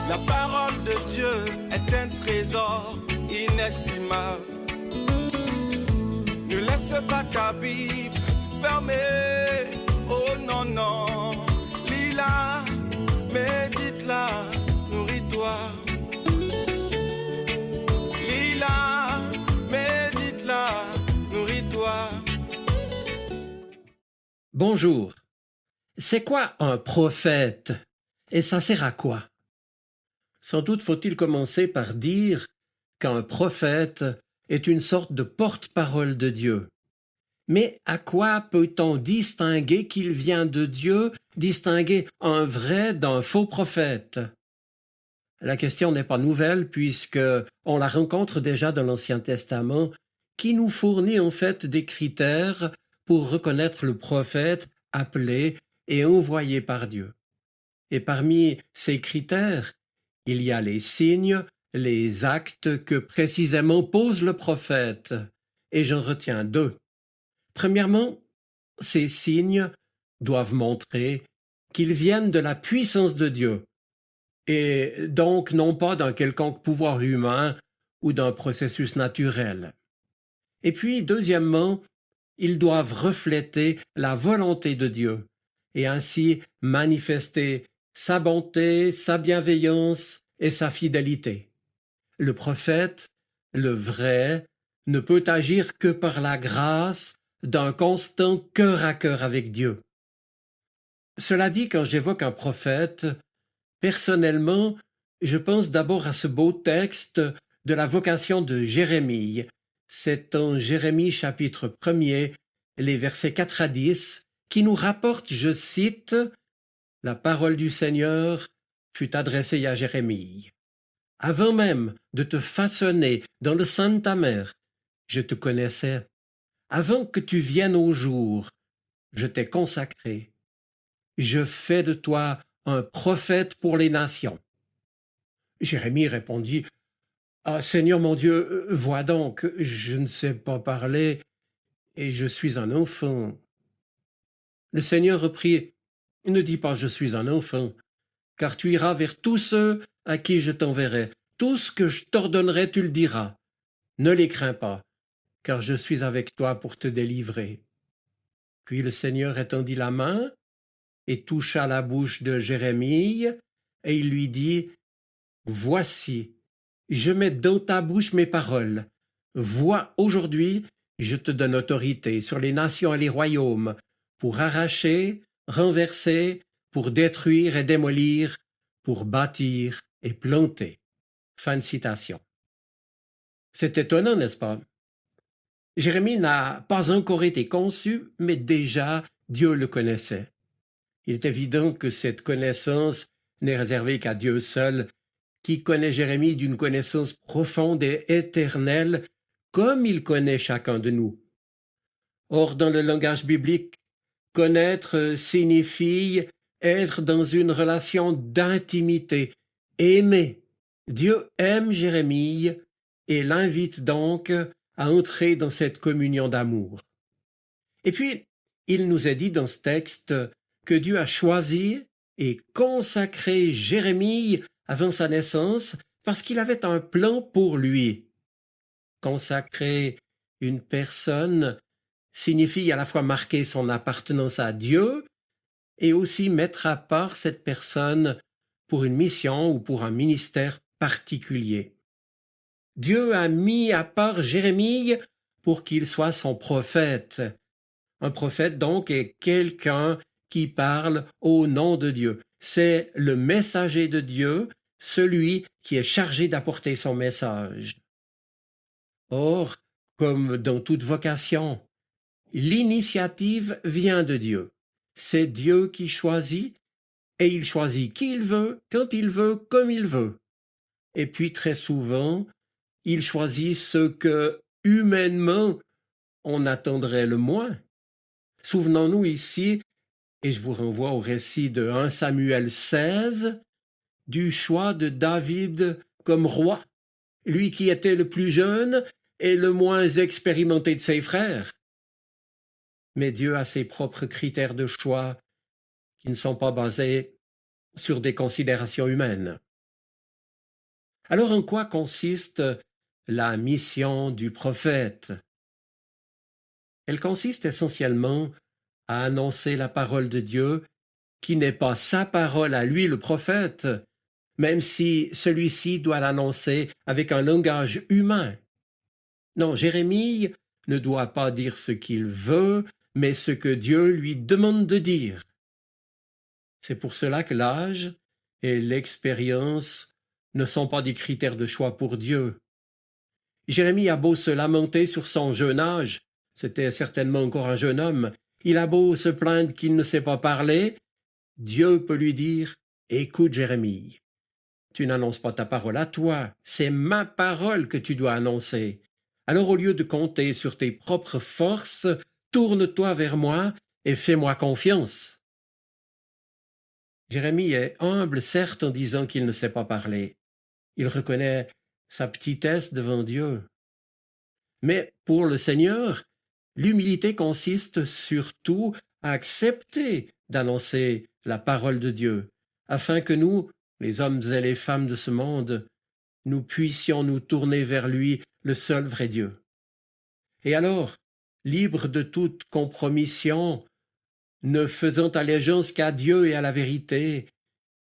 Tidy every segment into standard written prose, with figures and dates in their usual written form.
La parole de Dieu est un trésor inestimable. Ne laisse pas ta Bible fermée. Oh non, non. Lis-la, médite-la, nourris-toi. Lis-la, médite-la, nourris-toi. Bonjour. C'est quoi un prophète et ça sert à quoi? Sans doute faut-il commencer par dire qu'un prophète est une sorte de porte-parole de Dieu. Mais à quoi peut-on distinguer qu'il vient de Dieu, distinguer un vrai d'un faux prophète? La question n'est pas nouvelle puisque on la rencontre déjà dans l'Ancien Testament qui nous fournit en fait des critères pour reconnaître le prophète appelé et envoyé par Dieu. Et parmi ces critères, il y a les signes, les actes que précisément pose le prophète, et j'en retiens deux. Premièrement, ces signes doivent montrer qu'ils viennent de la puissance de Dieu, et donc non pas d'un quelconque pouvoir humain ou d'un processus naturel. Et puis, deuxièmement, ils doivent refléter la volonté de Dieu et ainsi manifester sa bonté, sa bienveillance et sa fidélité. Le prophète, le vrai, ne peut agir que par la grâce d'un constant cœur à cœur avec Dieu. Cela dit, quand j'évoque un prophète, personnellement, je pense d'abord à ce beau texte de la vocation de Jérémie. C'est en Jérémie chapitre 1er, les versets 4 à 10, qui nous rapporte, je cite, « La parole du Seigneur fut adressée à Jérémie. Avant même de te façonner dans le sein de ta mère, je te connaissais. Avant que tu viennes au jour, je t'ai consacré. Je fais de toi un prophète pour les nations. » Jérémie répondit, « Ah, Seigneur mon Dieu, vois donc, je ne sais pas parler, et je suis un enfant. » Le Seigneur reprit, « Ne dis pas je suis un enfant, car tu iras vers tous ceux à qui je t'enverrai. Tout ce que je t'ordonnerai, tu le diras. Ne les crains pas, car je suis avec toi pour te délivrer. » Puis le Seigneur étendit la main et toucha la bouche de Jérémie, et il lui dit, « Voici, je mets dans ta bouche mes paroles. Vois, aujourd'hui, je te donne autorité sur les nations et les royaumes, pour arracher, renverser, pour détruire et démolir, pour bâtir et planter. » Fin de citation. C'est étonnant, n'est-ce pas? Jérémie n'a pas encore été conçu, mais déjà Dieu le connaissait. Il est évident que cette connaissance n'est réservée qu'à Dieu seul, qui connaît Jérémie d'une connaissance profonde et éternelle, comme il connaît chacun de nous. Or, dans le langage biblique, connaître signifie être dans une relation d'intimité, aimer. Dieu aime Jérémie et l'invite donc à entrer dans cette communion d'amour. Et puis, il nous est dit dans ce texte que Dieu a choisi et consacré Jérémie avant sa naissance parce qu'il avait un plan pour lui. Consacrer une personne signifie à la fois marquer son appartenance à Dieu et aussi mettre à part cette personne pour une mission ou pour un ministère particulier. Dieu a mis à part Jérémie pour qu'il soit son prophète. Un prophète donc est quelqu'un qui parle au nom de Dieu. C'est le messager de Dieu, celui qui est chargé d'apporter son message. Or, comme dans toute vocation, l'initiative vient de Dieu. C'est Dieu qui choisit, et il choisit qui il veut, quand il veut, comme il veut. Et puis très souvent, il choisit ce que, humainement, on attendrait le moins. Souvenons-nous ici, et je vous renvoie au récit de 1 Samuel 16, du choix de David comme roi, lui qui était le plus jeune et le moins expérimenté de ses frères. Mais Dieu a ses propres critères de choix qui ne sont pas basés sur des considérations humaines. Alors en quoi consiste la mission du prophète? Elle consiste essentiellement à annoncer la parole de Dieu, qui n'est pas sa parole à lui, le prophète, même si celui-ci doit l'annoncer avec un langage humain. Non, Jérémie ne doit pas dire ce qu'il veut, mais ce que Dieu lui demande de dire. C'est pour cela que l'âge et l'expérience ne sont pas des critères de choix pour Dieu. Jérémie a beau se lamenter sur son jeune âge, c'était certainement encore un jeune homme, il a beau se plaindre qu'il ne sait pas parler, Dieu peut lui dire « Écoute Jérémie, tu n'annonces pas ta parole à toi, c'est ma parole que tu dois annoncer. Alors au lieu de compter sur tes propres forces, tourne-toi vers moi et fais-moi confiance. » Jérémie est humble, certes, en disant qu'il ne sait pas parler. Il reconnaît sa petitesse devant Dieu. Mais pour le Seigneur, l'humilité consiste surtout à accepter d'annoncer la parole de Dieu, afin que nous, les hommes et les femmes de ce monde, nous puissions nous tourner vers lui, le seul vrai Dieu. Et alors, libre de toute compromission, ne faisant allégeance qu'à Dieu et à la vérité,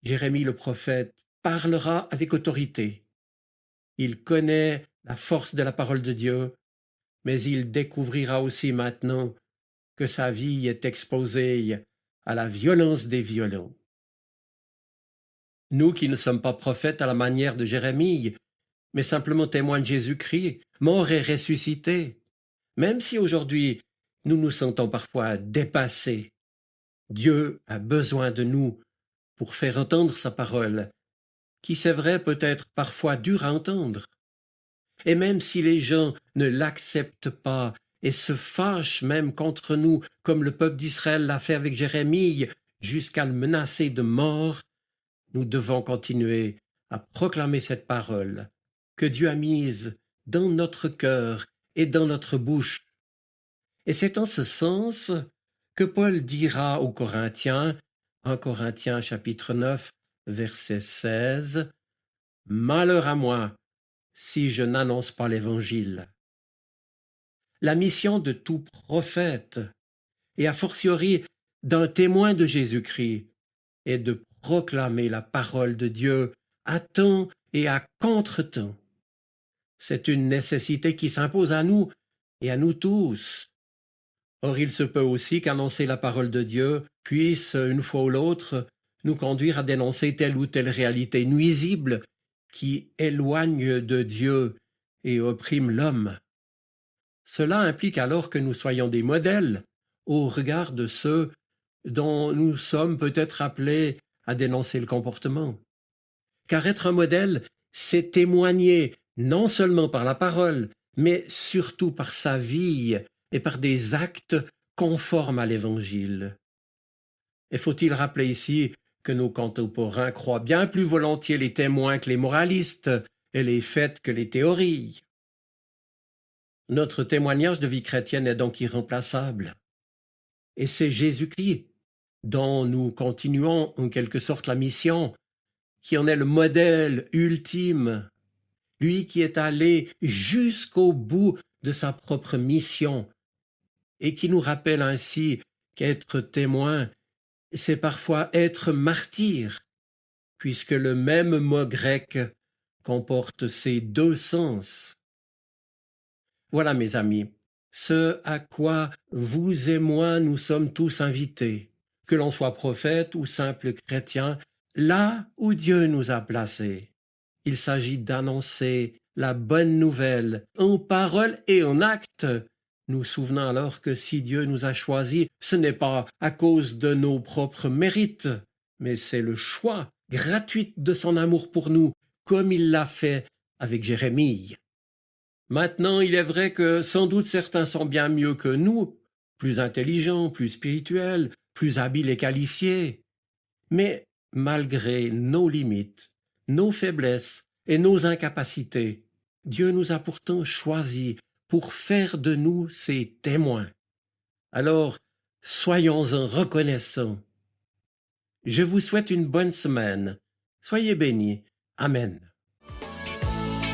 Jérémie le prophète parlera avec autorité. Il connaît la force de la parole de Dieu, mais il découvrira aussi maintenant que sa vie est exposée à la violence des violents. Nous qui ne sommes pas prophètes à la manière de Jérémie, mais simplement témoins de Jésus-Christ, mort et ressuscité, même si aujourd'hui nous nous sentons parfois dépassés, Dieu a besoin de nous pour faire entendre sa parole, qui c'est vrai peut être parfois dure à entendre. Et même si les gens ne l'acceptent pas et se fâchent même contre nous, comme le peuple d'Israël l'a fait avec Jérémie, jusqu'à le menacer de mort, nous devons continuer à proclamer cette parole que Dieu a mise dans notre cœur et dans notre bouche. Et c'est en ce sens que Paul dira aux Corinthiens, 1 Corinthiens chapitre 9, verset 16, « Malheur à moi si je n'annonce pas l'Évangile. » La mission de tout prophète, et a fortiori d'un témoin de Jésus-Christ, est de proclamer la parole de Dieu à temps et à contre-temps. C'est une nécessité qui s'impose à nous et à nous tous. Or, il se peut aussi qu'annoncer la parole de Dieu puisse, une fois ou l'autre, nous conduire à dénoncer telle ou telle réalité nuisible qui éloigne de Dieu et opprime l'homme. Cela implique alors que nous soyons des modèles au regard de ceux dont nous sommes peut-être appelés à dénoncer le comportement. Car être un modèle, c'est témoigner non seulement par la parole, mais surtout par sa vie et par des actes conformes à l'Évangile. Et faut-il rappeler ici que nos contemporains croient bien plus volontiers les témoins que les moralistes et les faits que les théories. Notre témoignage de vie chrétienne est donc irremplaçable. Et c'est Jésus-Christ, dont nous continuons en quelque sorte la mission, qui en est le modèle ultime, lui qui est allé jusqu'au bout de sa propre mission, et qui nous rappelle ainsi qu'être témoin, c'est parfois être martyr, puisque le même mot grec comporte ces deux sens. Voilà, mes amis, ce à quoi vous et moi nous sommes tous invités, que l'on soit prophète ou simple chrétien, là où Dieu nous a placés. Il s'agit d'annoncer la bonne nouvelle en parole et en acte, nous souvenant alors que si Dieu nous a choisis, ce n'est pas à cause de nos propres mérites, mais c'est le choix gratuit de son amour pour nous, comme il l'a fait avec Jérémie. Maintenant, il est vrai que sans doute certains sont bien mieux que nous, plus intelligents, plus spirituels, plus habiles et qualifiés. Mais malgré nos limites, nos faiblesses et nos incapacités, Dieu nous a pourtant choisis pour faire de nous ses témoins. Alors, soyons-en reconnaissants. Je vous souhaite une bonne semaine. Soyez bénis. Amen.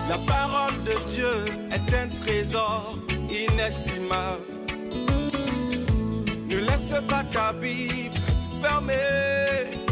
La parole de Dieu est un trésor inestimable. Ne laisse pas ta Bible fermée.